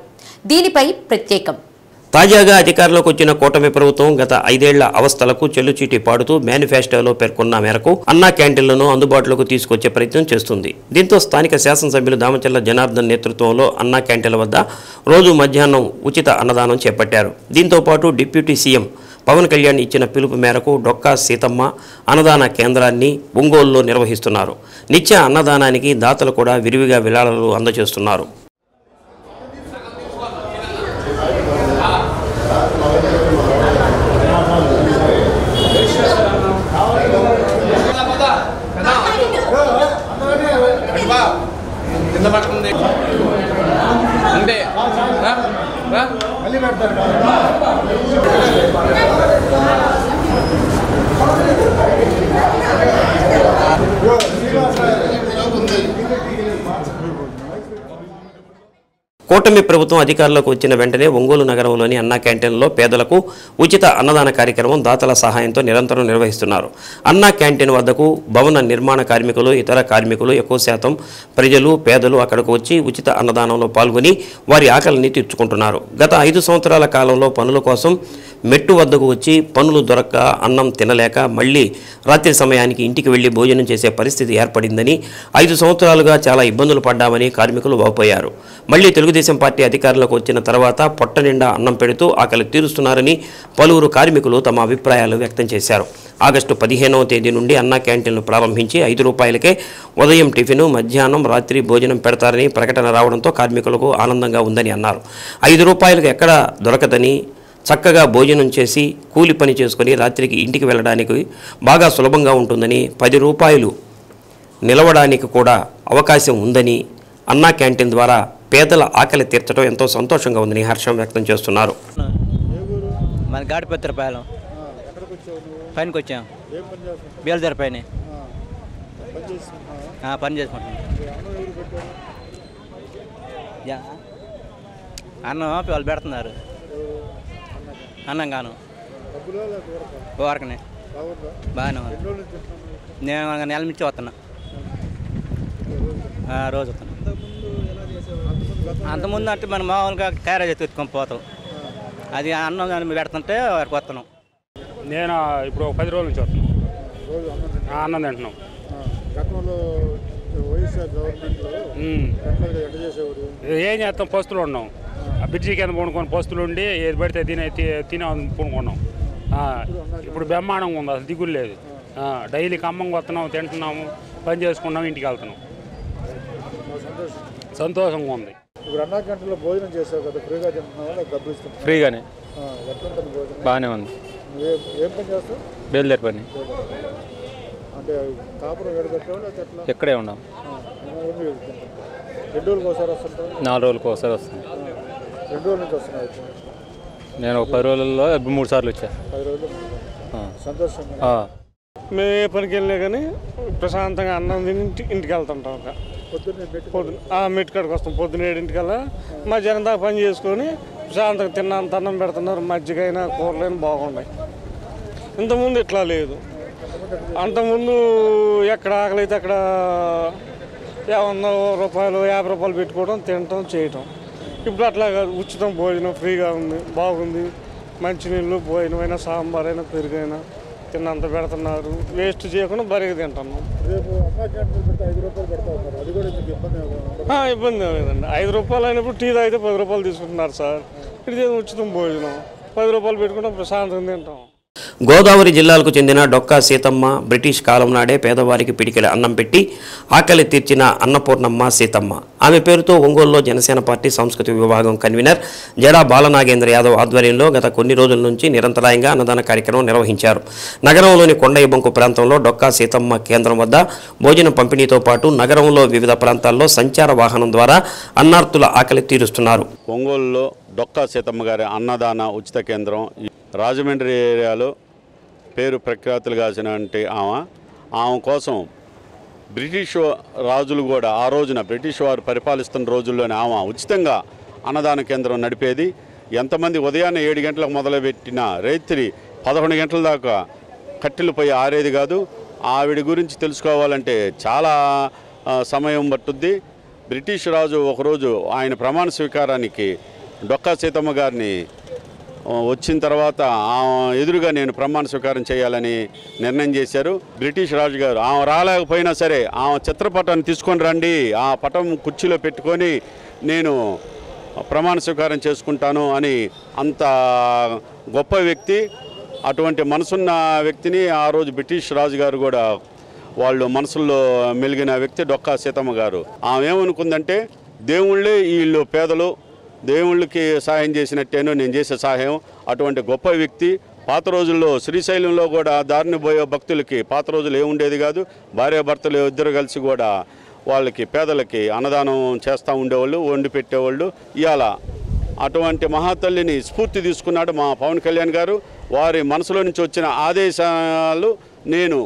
దీనిపై ప్రత్యేకం. తాజాగా అధికారంలోకి వచ్చిన కూటమి ప్రభుత్వం గత 5 ఏళ్ల అవస్థలకు చెల్లుచీటి పాడుతూ మేనిఫెస్టోలో పేర్కొన్న మేరకు అన్నా క్యాంటీన్లను అందుబాటులోకి తీసుకొచ్చే ప్రయత్నం చేస్తుంది. దీంతో స్థానిక శాసనసభ్యులు దామచర్ల జనార్దన్ నేతృత్వంలో అన్నా క్యాంటీన్ల వద్ద రోజు మధ్యాహ్నం ఉచిత అన్నదానం చేపట్టారు. దీంతో పాటు డిప్యూటీ సీఎం పవన్ కళ్యాణ్ ఇచ్చిన పిలుపు మేరకు డొక్కా సీతమ్మ అన్నదాన కేంద్రాన్ని ఒంగోలులో నిర్వహిస్తున్నారు. నిత్య అన్నదానానికి దాతలు కూడా విరివిగా విరాళాలు అందజేస్తున్నారు. కూటమి ప్రభుత్వం అధికారంలోకి వచ్చిన వెంటనే ఒంగోలు నగరంలోని అన్నా క్యాంటీన్లో పేదలకు ఉచిత అన్నదాన కార్యక్రమం దాతల సహాయంతో నిరంతరం నిర్వహిస్తున్నారు. అన్నా క్యాంటీన్ వద్దకు భవన నిర్మాణ కార్మికులు, ఇతర కార్మికులు, ఎక్కువ శాతం ప్రజలు, పేదలు అక్కడకు వచ్చి ఉచిత అన్నదానంలో పాల్గొని వారి ఆకలిని తీర్చుకుంటున్నారు. గత 5 సంవత్సరాల కాలంలో పనుల కోసం మెట్టు వద్దకు వచ్చి పనులు దొరక్క అన్నం తినలేక మళ్లీ రాత్రి సమయానికి ఇంటికి వెళ్లి భోజనం చేసే పరిస్థితి ఏర్పడిందని, 5 సంవత్సరాలుగా చాలా ఇబ్బందులు పడ్డామని కార్మికులు వాపోయారు. మళ్లీ తెలుగుదేశం పార్టీ అధికారంలోకి వచ్చిన తర్వాత పొట్ట నిండా అన్నం పెడుతూ ఆకలి తీరుస్తున్నారని పలువురు కార్మికులు తమ అభిప్రాయాలు వ్యక్తం చేశారు. ఆగస్టు 15వ తేదీ నుండి అన్నా క్యాంటీన్లు ప్రారంభించి 5 రూపాయలకే ఉదయం టిఫిన్, మధ్యాహ్నం, రాత్రి భోజనం పెడతారని ప్రకటన రావడంతో కార్మికులకు ఆనందంగా ఉందని అన్నారు. 5 రూపాయలకు ఎక్కడ దొరకదని, చక్కగా భోజనం చేసి కూలి పని చేసుకుని రాత్రికి ఇంటికి వెళ్ళడానికి బాగా సులభంగా ఉంటుందని, 10 రూపాయలు నిలవడానికి కూడా అవకాశం ఉందని, అన్నా క్యాంటీన్ ద్వారా పేదల ఆకలి తీర్చడం ఎంతో సంతోషంగా ఉందని హర్షం వ్యక్తం చేస్తున్నారు. మన గాడిపత్రపాలెం పైనకి వచ్చాం, బేల్దారి పైన పని చేసుకుంటున్నాం. అన్నం వాళ్ళు పెడుతున్నారు, అన్నం గాను వరకనే బాగానే ఉంది. నేను నెల నుంచి వస్తున్నా, రోజు వస్తున్నా. అంతకుముందు అంటే మనం మామూలుగా క్యారేజ్ ఎత్తుకొని పోతాం, అది అన్నం పెడుతుంటే వారికి వస్తున్నాం. నేను ఇప్పుడు 10 రోజుల నుంచి వస్తున్నాం, అన్నం తింటున్నాం. ఏం చేస్తాం, పస్తులు ఉన్నాం. ఆ బ్రిడ్జి కింద పండుకొని పస్తులు ఉండి ఏది పడితే తినే పండుకున్నాం. ఇప్పుడు బ్రహ్మాండంగా ఉంది, అసలు దిగులు లేదు. డైలీ ఖమ్మంగా వస్తున్నాం, తింటున్నాము, పని చేసుకున్నాం, ఇంటికి వెళ్తున్నాం. సంతోషంగా ఉంది. ఫ్రీగానే బాగానే ఉంది. బేల్దారి పని ఎక్కడే ఉన్నాం. 4 రోజులకు ఒకసారి వస్తాను. నేను ఒక 10 రోజుల్లో 3 సార్లు వచ్చా. మేము ఏ పనికి వెళ్ళినా కానీ ప్రశాంతంగా అన్నం తిని ఇంటికి వెళ్తుంటాం. మెట్టుకాడికి వస్తాం పొద్దున్న 7 మధ్యాహ్నం దాకా పని చేసుకొని ప్రశాంతంగా తిన్నంత అన్నం పెడుతున్నారు. మజ్జిగైనా కూరలైనా బాగున్నాయి. ఇంతకుముందు ఇట్లా లేదు. అంతకుముందు ఎక్కడ ఆకలి అయితే అక్కడ 100 రూపాయలు 50 రూపాయలు పెట్టుకోవడం, తినటం, చేయటం. ఇప్పుడు అట్లా కాదు, ఉచితం భోజనం ఫ్రీగా ఉంది, బాగుంది. మంచినీళ్ళు, భోజనం అయినా, సాంబార్ అయినా, పెరుగైనా తిన్నంత పెడుతున్నారు. వేస్ట్ చేయకుండా బరిగా తింటున్నాం. ఇబ్బంది లేదండి. 5 రూపాయలు అయినప్పుడు టీ తాగితే 10 రూపాయలు తీసుకుంటున్నారు సార్. ఇది ఉచితం భోజనం, 10 రూపాయలు పెట్టుకుంటాం, ప్రశాంతంగా తింటాం. గోదావరి జిల్లాలకు చెందిన డొక్కా సీతమ్మ బ్రిటిష్ కాలం నాడే పేదవారికి పిడికెల అన్నం పెట్టి ఆకలి తీర్చిన అన్నపూర్ణమ్మ సీతమ్మ. ఆమె పేరుతో ఒంగోలులో జనసేన పార్టీ సంస్కృతి విభాగం కన్వీనర్ జడా బాలనాగేంద్ర యాదవ్ ఆధ్వర్యంలో గత కొన్ని రోజుల నుంచి నిరంతరాయంగా అన్నదాన కార్యక్రమం నిర్వహించారు. నగరంలోని కొండయ్యబొంకు ప్రాంతంలో డొక్కా సీతమ్మ కేంద్రం వద్ద భోజనం పంపిణీతో పాటు నగరంలో వివిధ ప్రాంతాల్లో సంచార వాహనం ద్వారా అన్నార్తుల ఆకలి తీరుస్తున్నారు. ఒంగోలులో డొక్కా సీతమ్మ గారి అన్నదాన ఉచిత కేంద్రం రాజమండ్రి ఏరియాలో పేరు ప్రఖ్యాతులుగాసినటువంటి ఆమె కోసం బ్రిటిష్ రాజులు కూడా ఆ రోజున బ్రిటిష్ వారు పరిపాలిస్తున్న రోజుల్లోనే ఆమె ఉచితంగా అన్నదాన కేంద్రం నడిపేది. ఎంతమంది ఉదయాన్నే 7 గంటలకు మొదలుపెట్టిన రాత్రి 11 గంటల దాకా కట్టెలపై ఆరేది కాదు. ఆవిడ గురించి తెలుసుకోవాలంటే చాలా సమయం పట్టుద్ది. బ్రిటిష్ రాజు ఒకరోజు ఆయన ప్రమాణ స్వీకారానికి డొక్కా సీతమ్మ గారిని వచ్చిన తర్వాత ఎదురుగా నేను ప్రమాణ స్వీకారం చేయాలని నిర్ణయం చేశారు. బ్రిటిష్ రాజు గారు ఆమె రాలేకపోయినా సరే ఆమె చిత్రపటాన్ని తీసుకొని రండి, ఆ పటం కుర్చీలో పెట్టుకొని నేను ప్రమాణ స్వీకారం చేసుకుంటాను అని అంత గొప్ప వ్యక్తి. అటువంటి మనసున్న వ్యక్తిని ఆ రోజు బ్రిటిష్ రాజు గారు కూడా వాళ్ళు మనసుల్లో మెలిగిన వ్యక్తి డొక్కా సీతమ్మ గారు. ఆమె ఏమనుకుందంటే దేవుళ్ళే వీళ్ళు పేదలు, దేవుళ్ళకి సహాయం చేసినట్టేనో నేను చేసే సహాయం. అటువంటి గొప్ప వ్యక్తి. పాత రోజుల్లో శ్రీశైలంలో కూడా దారిని పోయే భక్తులకి పాత రోజులు ఏముండేది కాదు. భార్యాభర్తలు ఇద్దరు కలిసి కూడా వాళ్ళకి పేదలకి అన్నదానం చేస్తూ ఉండేవాళ్ళు, వండి పెట్టేవాళ్ళు. ఇవాళ అటువంటి మహాతల్లిని స్ఫూర్తి తీసుకున్నాడు మా పవన్ కళ్యాణ్ గారు. వారి మనసులో నుంచి వచ్చిన ఆదేశాలు నేను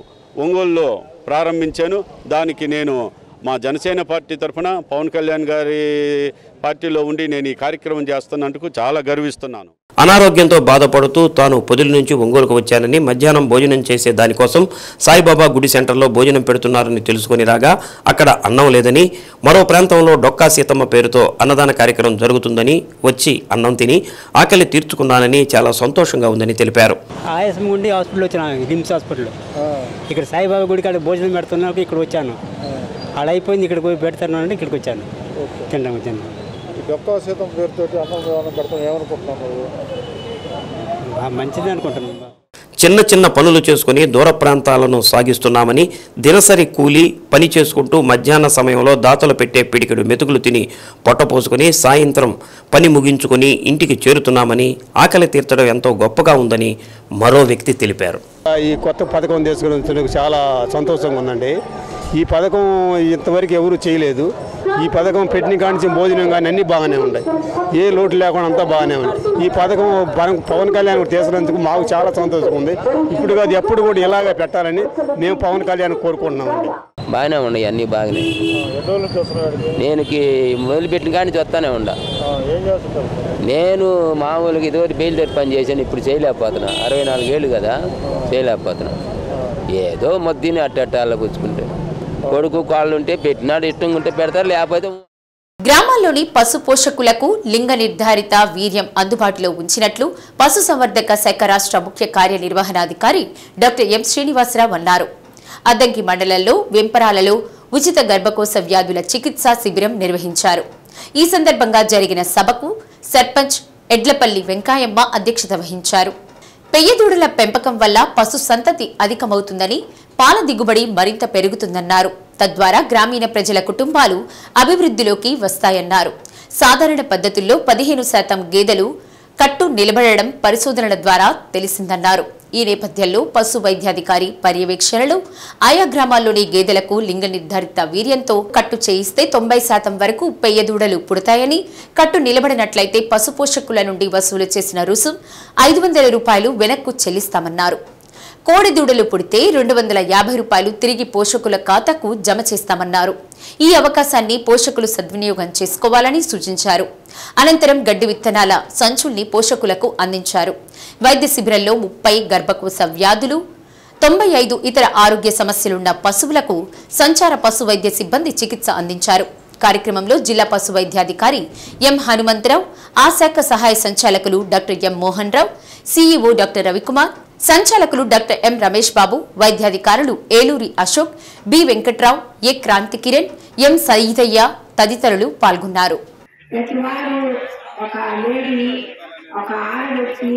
ఒంగోలులో ప్రారంభించాను. దానికి నేను మా జనసేన పార్టీ తరఫున పవన్ కళ్యాణ్ గారి పార్టీలో ఉండి నేను ఈ కార్యక్రమం చేస్తున్నందుకు చాలా గర్విస్తున్నాను. అనారోగ్యంతో బాధపడుతూ తాను పొదిలి నుంచి ఒంగోలుకు వచ్చానని, మధ్యాహ్నం భోజనం చేసే దానికోసం సాయిబాబా గుడి సెంటర్లో భోజనం పెడుతున్నారని తెలుసుకుని రాగా అక్కడ అన్నం లేదని, మరో ప్రాంతంలో డొక్కా సీతమ్మ పేరుతో అన్నదాన కార్యక్రమం జరుగుతుందని వచ్చి అన్నం తిని ఆకలి తీర్చుకున్నానని చాలా సంతోషంగా ఉందని తెలిపారు. ఆయాసం ఉండి హాస్పిటల్ వచ్చాను, రిమ్స్ హాస్పిటల్. ఇక్కడ సాయిబాబా గుడి కాడ భోజనం పెడుతున్నాక ఇక్కడ వచ్చాను. అలా అయిపోయింది, ఇక్కడికి పోయి పెడతానంటే ఇక్కడికి వచ్చాను, తినడం వచ్చాను. డొక్కా సీతమ్మ పేరుతో అన్నం పెడతాం ఏమనుకుంటున్నాను? మంచిది అనుకుంటున్నాను. చిన్న చిన్న పనులు చేసుకుని దూర ప్రాంతాలను సాగిస్తున్నామని, దినసరి కూలీ పని చేసుకుంటూ మధ్యాహ్న సమయంలో దాతలు పెట్టే పిడికెడు మెతుకులు తిని పొట్టపోసుకుని సాయంత్రం పని ముగించుకుని ఇంటికి చేరుతున్నామని, ఆకలి తీర్చడం ఎంతో గొప్పగా ఉందని మరో వ్యక్తి తెలిపారు. ఈ కొత్త పథకం తీసుకుని చాలా సంతోషంగా ఉందండి. ఈ పథకం ఇంతవరకు ఎవరు చేయలేదు. ఈ పథకం పెట్టిన కానించి భోజనం కానీ అన్నీ బాగానే ఉన్నాయి, ఏ లోటు లేకుండా అంతా బాగానే ఉంది. ఈ పథకం పవన్ కళ్యాణ్ తీసుకున్నందుకు మాకు చాలా సంతోషంగా ఉంది. ఇప్పుడు కాదు ఎప్పుడు కూడా ఇలాగే పెట్టాలని మేము పవన్ కళ్యాణ్ కోరుకుంటున్నామండి. బాగానే ఉన్నాయి, అన్నీ బాగానే. నేను మొదలుపెట్టిన కానీ చూస్తానే ఉండా. నేను మామూలుగా ఇదివరకు బయలుదేరి పని చేశాను, ఇప్పుడు చేయలేకపోతున్నా. 64 ఏళ్ళు కదా, చేయలేకపోతున్నా. ఏదో మొద్దుని అట్టాల కూర్చుకుంటే కొడుకు కాళ్ళు ఉంటే పెట్టినాడు, ఇష్టం ఉంటే పెడతారు, లేకపోతే. గ్రామాల్లోని పశు పోషకులకు లింగ నిర్ధారిత వీర్యం అందుబాటులో ఉంచినట్లు పశుసంవర్ధక శాఖ రాష్ట్ర ముఖ్య కార్యనిర్వహణాధికారి డాక్టర్ ఎం శ్రీనివాసరావు అన్నారు. అద్దంకి మండలంలో వెంపరాలలో ఉచిత గర్భకోశ వ్యాధుల చికిత్సా శిబిరం నిర్వహించారు. ఈ సందర్భంగా జరిగిన సభకు సర్పంచ్ ఎడ్లపల్లి వెంకాయమ్మ అధ్యక్షత వహించారు. పెయ్యదూడల పెంపకం వల్ల పశు సంతతి అధికమవుతుందని, పాల దిగుబడి మరింత పెరుగుతుందన్నారు. తద్వారా గ్రామీణ ప్రజల కుటుంబాలు అభివృద్ధిలోకి వస్తాయన్నారు. సాధారణ పద్ధతుల్లో 15% గేదెలు కట్టు నిలబడడం పరిశోధనల ద్వారా తెలిసిందన్నారు. ఈ నేపథ్యంలో పశు వైద్యాధికారి పర్యవేక్షణలో ఆయా గ్రామాల్లోని గేదెలకు లింగ నిర్ధారిత వీర్యంతో కట్టు చేయిస్తే 90% వరకు పెయ్యదూడలు పుడతాయని, కట్టు నిలబడినట్లయితే పశు పోషకుల నుండి వసూలు చేసిన రుసుం 500 రూపాయలు వెనక్కు చెల్లిస్తామన్నారు. కోడి దూడలు పుడితే 250 రూపాయలు తిరిగి పోషకుల ఖాతాకు జమ చేస్తామన్నారు. ఈ అవకాశాన్ని పోషకులు సద్వినియోగం చేసుకోవాలని సూచించారు. అనంతరం గడ్డి విత్తనాల సంచుల్ని పోషకులకు అందించారు. వైద్య శిబిరంలో 30 గర్భకోశ వ్యాధులు, 95 ఇతర ఆరోగ్య సమస్యలున్న పశువులకు సంచార పశు వైద్య సిబ్బంది చికిత్స అందించారు. కార్యక్రమంలో జిల్లా పశు వైద్యాధికారి ఎం హనుమంతరావు, ఆ శాఖ సహాయ సంచాలకులు doctor M Mohan Rao, CEO doctor Ravikumar, సంచాలకులు doctor M Ramesh Babu, వైద్యాధికారులు Eluri Ashok, B Venkatrao, ఏ క్రాంతి కిరణ్, ఎం సైదయ్య తదితరులు పాల్గొన్నారు. ప్రతి వారు ఒక లేడీని, ఒక ఆడొచ్చి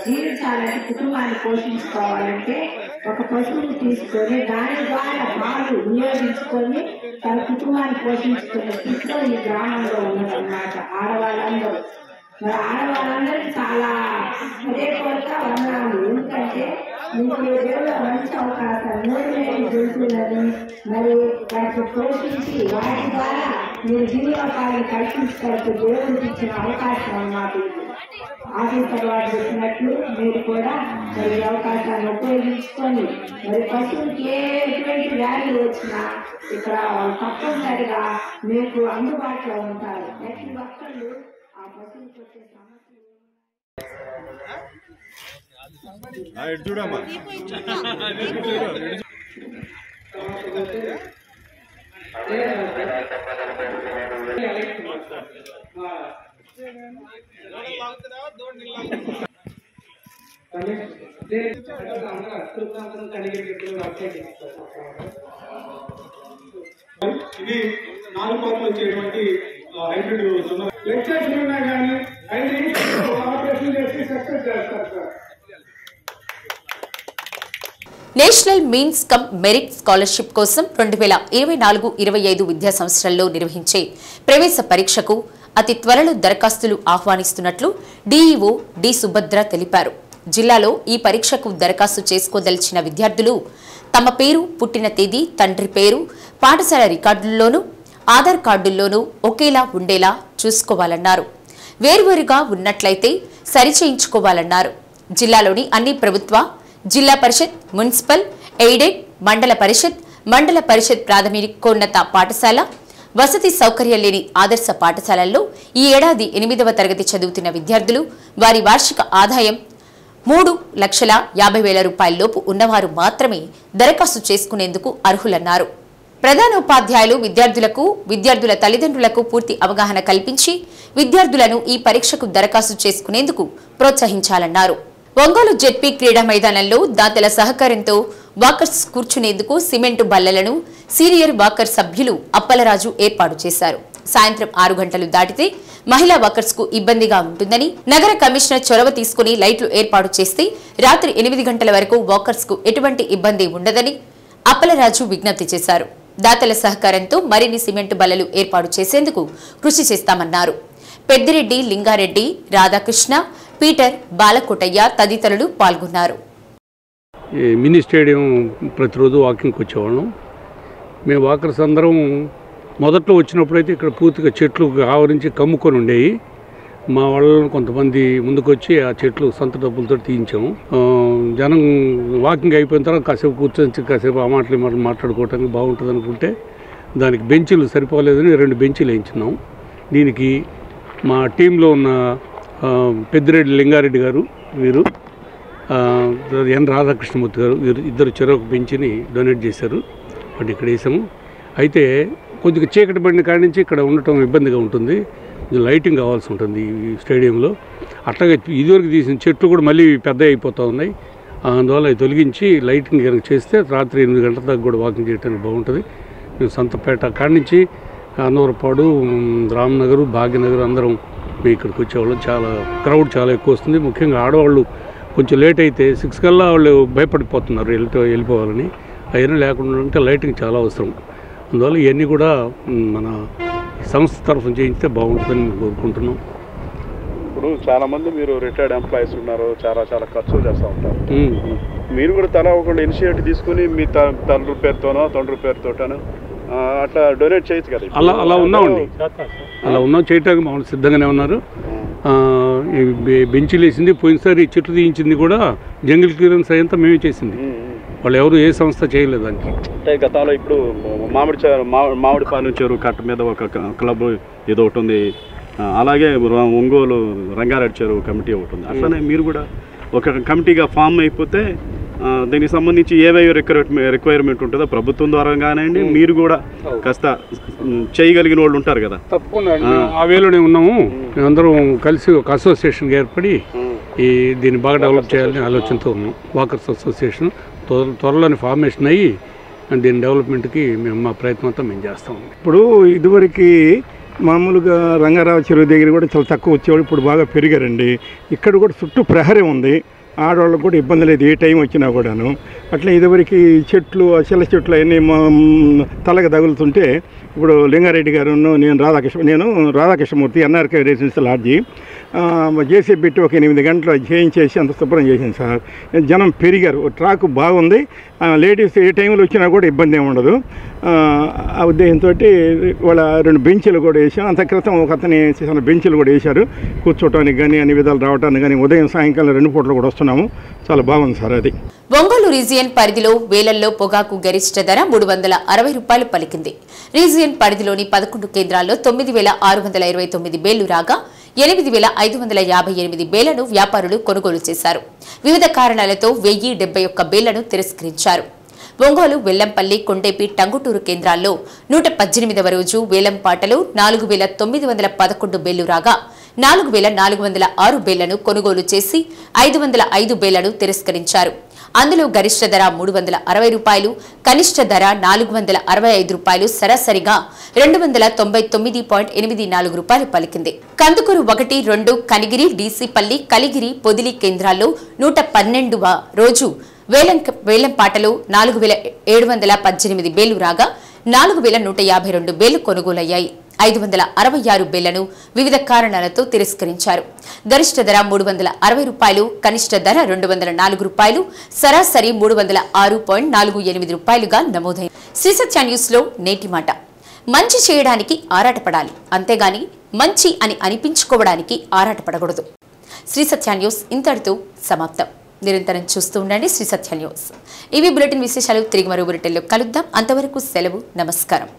జీవించాలంటే కుటుంబాన్ని పోషించుకోవాలంటే ఒక పశువుని తీసుకొని దాని ద్వారా పాలు వినియోగించుకొని తన కుటుంబాన్ని పోషించుకునే స్థితిలో ఈ గ్రామంలో ఉన్నదన్నమాట ఆడవాళ్ళందరూ. మరి ఆడవాళ్ళందరికీ చాలా హృదయపూర్వక వందనాలు. ఎందుకంటే మీకు దేవుడు మంచి అవకాశం 3 జంతువులని మరి వాటిని పోషించి వాటి ద్వారా మీరు జీవనోపాధిని కల్పించడానికి దేవుడికి ఇచ్చిన అవకాశం అన్నమాట. ఆఫీసర్ వారు చెప్పినట్లు మీరు కూడా మరి అవకాశాన్ని ఉపయోగించుకొని మరి పశువులకి ఎటువంటి వ్యాధులు వచ్చినా ఇక్కడ తప్పనిసరిగా మీకు అందుబాటులో ఉంటారు. ప్రతి ఒక్కళ్ళు ఆ పశువులకు వచ్చే సమస్యలు చూడమ్మా ఇది 4 కోట్లు వచ్చేటువంటి హైబ్రిడ్ లెక్చర్స్ ఉన్నా కానీ 5 నిమిషాలు ఆపరేషన్ చేసి సక్సెస్ చేస్తారు sir. National means come merit scholarship కోసం 2024-25 విద్యా సంవత్సరంలో నిర్వహించే ప్రవేశ పరీక్షకు అతి త్వరలో దరఖాస్తులు ఆహ్వానిస్తున్నట్లు డీఈఓ డి సుభద్ర తెలిపారు. జిల్లాలో ఈ పరీక్షకు దరఖాస్తు చేసుకోదలిచిన విద్యార్థులు తమ పేరు, పుట్టిన తేదీ, తండ్రి పేరు పాఠశాల రికార్డుల్లోనూ ఆధార్ కార్డుల్లోనూ ఒకేలా ఉండేలా చూసుకోవాలన్నారు. వేర్వేరుగా ఉన్నట్లయితే సరిచేయించుకోవాలన్నారు. జిల్లాలోని అన్ని ప్రభుత్వ, జిల్లా పరిషత్, మున్సిపల్, ఎయిడెడ్, మండల పరిషత్ ప్రాథమికోన్నత పాఠశాల, వసతి సౌకర్యం లేని ఆదర్శ పాఠశాలల్లో ఈ ఏడాది 8వ తరగతి చదువుతున్న విద్యార్థులు వారి వార్షిక ఆదాయం 3,50,000 రూపాయల లోపు ఉన్నవారు మాత్రమే దరఖాస్తు చేసుకునేందుకు అర్హులన్నారు. ప్రధానోపాధ్యాయులు విద్యార్థుల తల్లిదండ్రులకు పూర్తి అవగాహన కల్పించి విద్యార్థులను ఈ పరీక్షకు దరఖాస్తు చేసుకునేందుకు ప్రోత్సహించాలన్నారు. ఒంగోలు జెడ్పీ క్రీడా మైదానంలో దాతల సహకారంతో వాకర్స్ కూర్చునేందుకు సిమెంటు బల్లలను సీనియర్ వాకర్ సభ్యులు అప్పలరాజు ఏర్పాటు చేశారు. సాయంత్రం 6 గంటలు దాటితే మహిళా వాకర్స్ కు ఇబ్బందిగా ఉంటుందని నగర కమిషనర్ చొరవ తీసుకుని లైట్లు ఏర్పాటు చేస్తే రాత్రి 8 గంటల వరకు వాకర్స్ కు ఎటువంటి ఇబ్బంది ఉండదని అప్పలరాజు విజ్ఞప్తి చేశారు. దాతల సహకారంతో మరిన్ని సిమెంటు బల్లలు ఏర్పాటు చేసేందుకు కృషి చేస్తామన్నారు. పెద్దిరెడ్డి, లింగారెడ్డి, రాధాకృష్ణ, పీటర్, బాలకోటయ్య తదితరులు పాల్గొన్నారు. మినీ స్టేడియం ప్రతిరోజు వాకింగ్కి వచ్చేవాళ్ళం. మేము వాకర్స్ అందరం మొదట్లో వచ్చినప్పుడైతే ఇక్కడ పూర్తిగా చెట్లు ఆవరించి కమ్ముకొని ఉండేవి. మా వాళ్ళని కొంతమంది ముందుకొచ్చి ఆ చెట్లు సొంత డబ్బులతో తీయించాము. జనం వాకింగ్ అయిపోయిన తర్వాత కాసేపు కూర్చొని కాసేపు ఆ మాటలు మాట్లాడుకోవటానికి బాగుంటుంది అనుకుంటే దానికి బెంచీలు సరిపోలేదని 2 బెంచీలు వేయించున్నాం. దీనికి మా టీంలో ఉన్న పెద్దిరెడ్డి లింగారెడ్డి గారు, వీరు ఎన్ రాధాకృష్ణమూర్తి గారు, వీరు ఇద్దరు చెరొక బెంచిని డొనేట్ చేశారు. వాటి ఇక్కడ వేసాము. అయితే కొద్దిగా చీకటి పడిన కాడి నుంచి ఇక్కడ ఉండటం ఇబ్బందిగా ఉంటుంది. లైటింగ్ కావాల్సి ఉంటుంది ఈ స్టేడియంలో. అట్లాగే ఇదివరకు తీసిన చెట్లు కూడా మళ్ళీ పెద్ద అయిపోతూ ఉన్నాయి. అందువల్ల అవి తొలగించి లైటింగ్ కనుక చేస్తే రాత్రి 8 గంటల దాకా కూడా వాకింగ్ చేయడానికి బాగుంటుంది. మేము సంతపేట కాడి నుంచి అన్నవరపాడు, రామ్నగర్, భాగ్యనగర్ అందరం మేము ఇక్కడికి వచ్చేవాళ్ళం. క్రౌడ్ చాలా ఎక్కువ వస్తుంది. ముఖ్యంగా ఆడవాళ్ళు కొంచెం లేట్ అయితే 6 కల్లా వాళ్ళు భయపడిపోతున్నారు వెళ్ళిపోవాలని. అవన్నీ లేకుండా ఉంటే లైటింగ్ చాలా అవసరం. అందువల్ల ఇవన్నీ కూడా మన సంస్థ తరఫున చేయిస్తే బాగుంటుందని మేము కోరుకుంటున్నాం. ఇప్పుడు చాలామంది మీరు రిటైర్డ్ ఎంప్లాయీస్ ఉన్నారు, చాలా ఖర్చులు చేస్తూ ఉంటారు. మీరు కూడా తలా ఒక ఇనిషియేటివ్ తీసుకుని మీ తండ్రి పేరుతోనో తండ్రి పేరుతోటనో అట్లా డొనేట్ చేయొచ్చు కదా. అలా ఉన్నామండి, చేయటానికి మామూలు సిద్ధంగానే ఉన్నారు. బెంచీలు వేసింది, పోయినసారి చెట్లు తీయించింది కూడా జంగిల్ క్లియరెన్స్ అయ్యేంత మేమే చేసింది. వాళ్ళు ఎవరు ఏ సంస్థ చేయలేదు దానికి. అంటే గతంలో ఇప్పుడు మామిడిపాలెం చెరువు కట్ట మీద ఒక క్లబ్ ఏదో ఒకటి ఉంది, అలాగే ఒంగోలు రంగారెడ్డి చెరువు కమిటీ ఒకటి ఉంది. అట్లనే మీరు కూడా ఒక కమిటీగా ఫామ్ అయిపోతే దీనికి సంబంధించి ఏవేవి రిక్వైర్మెంట్ ఉంటుందో ప్రభుత్వం ద్వారా కానివ్వండి, మీరు కూడా కాస్త చేయగలిగిన వాళ్ళు ఉంటారు కదా. తప్పకుండా ఆ వేలోనే ఉన్నాము. మేమందరం కలిసి ఒక అసోసియేషన్గా ఏర్పడి దీన్ని బాగా డెవలప్ చేయాలని ఆలోచనతో ఉన్నాం. వాకర్స్ అసోసియేషన్ త్వరలోనే ఫార్మేషన్ అయ్యి దీని డెవలప్మెంట్కి మేము మా ప్రయత్నం అంతా మేము చేస్తాం. ఇప్పుడు ఇదివరకు మామూలుగా రంగారావు చెరువు దగ్గర కూడా చాలా తక్కువ వచ్చేవాడు, ఇప్పుడు బాగా పెరిగారండి. ఇక్కడ కూడా చుట్టూ ప్రహరీ ఉంది, ఆడవాళ్ళకు కూడా ఇబ్బంది లేదు ఏ టైం వచ్చినా కూడాను. అట్లా ఇదివరకు చెట్లు చిల్ల చెట్లు అవన్నీ తలకి తగులుతుంటే ఇప్పుడు లింగారెడ్డి గారు నేను రాధాకృష్ణమూర్తి ఎన్ఆర్కే రెసిడెన్షియల్ లాడ్జి జేసీ పెట్టి ఒక 8 గంటలు చేయించేసి అంత శుభ్రం చేసింది సార్. జనం పెరిగారు, ట్రాక్ బాగుంది, లేడీస్ ఏ టైంలో వచ్చినా కూడా ఇబ్బంది ఏమి ఉండదు. ఆ ఉద్దేశంతో వాళ్ళ 2 బెంచీలు కూడా వేసాం. అంత క్రితం ఒక అతని బెంచీలు కూడా వేశారు, కూర్చోవడానికి కానీ అన్ని విధాలు రావడానికి కానీ. ఉదయం సాయంకాలం 2 పూటలు కూడా వస్తున్నాము, చాలా బాగుంది సార్. అది ఒంగోలు రీజియన్ పరిధిలో వేలల్లో పొగాకు గరిష్ట ధర 360 రూపాయలు పలికింది. రీజియన్ పరిధిలోని 11 కేంద్రాల్లో 9,629 బేళ్లు రాగా 8,558 బేళ్లను వ్యాపారులు కొనుగోలు చేశారు. వివిధ కారణాలతో 1,071 బేళ్లను తిరస్కరించారు. ఒంగోలు, వెల్లంపల్లి, కొండేపి, టంగుటూరు కేంద్రాల్లో 118వ రోజు వేలంపాటలో 4,911 బేళ్లు రాగా 4,406 బేళ్లను కొనుగోలు చేసి 505 బేళ్లను తిరస్కరించారు. అందులో గరిష్ట ధర 360 రూపాయలు, కనిష్ట ధర 465 రూపాయలు, సరాసరిగా 299.84 రూపాయలు పలికింది. కందుకూరు 1, 2, కనిగిరి, డీసీపల్లి, కలిగిరి, పొదిలి కేంద్రాల్లో 112వ రోజు వేలంపాటలో 4,718 బేళ్లు రాగా 4,152 బేళ్లు కొనుగోలయ్యాయి. 566 బేళ్లను వివిధ కారణాలతో తిరస్కరించారు. గరిష్ట ధర 360 రూపాయలు, కనిష్ట ధర 204 రూపాయలు, సరాసరి 306.48 రూపాయలుగా నమోదైంది. శ్రీ సత్య న్యూస్ లో నేటి మాట: మంచి చేయడానికి ఆరాటపడాలి, అంతేగాని మంచి అని అనిపించుకోవడానికి ఆరాటపడకూడదు. శ్రీ సత్య న్యూస్ ఇంతటితో సమాప్తం. నిరంతరం చూస్తూ ఉండండి శ్రీ సత్య న్యూస్. ఇవి బులెటిన్ విశేషాలు. తిరిగి మరో బులెటిన్లో కలుద్దాం. అంతవరకు సెలవు, నమస్కారం.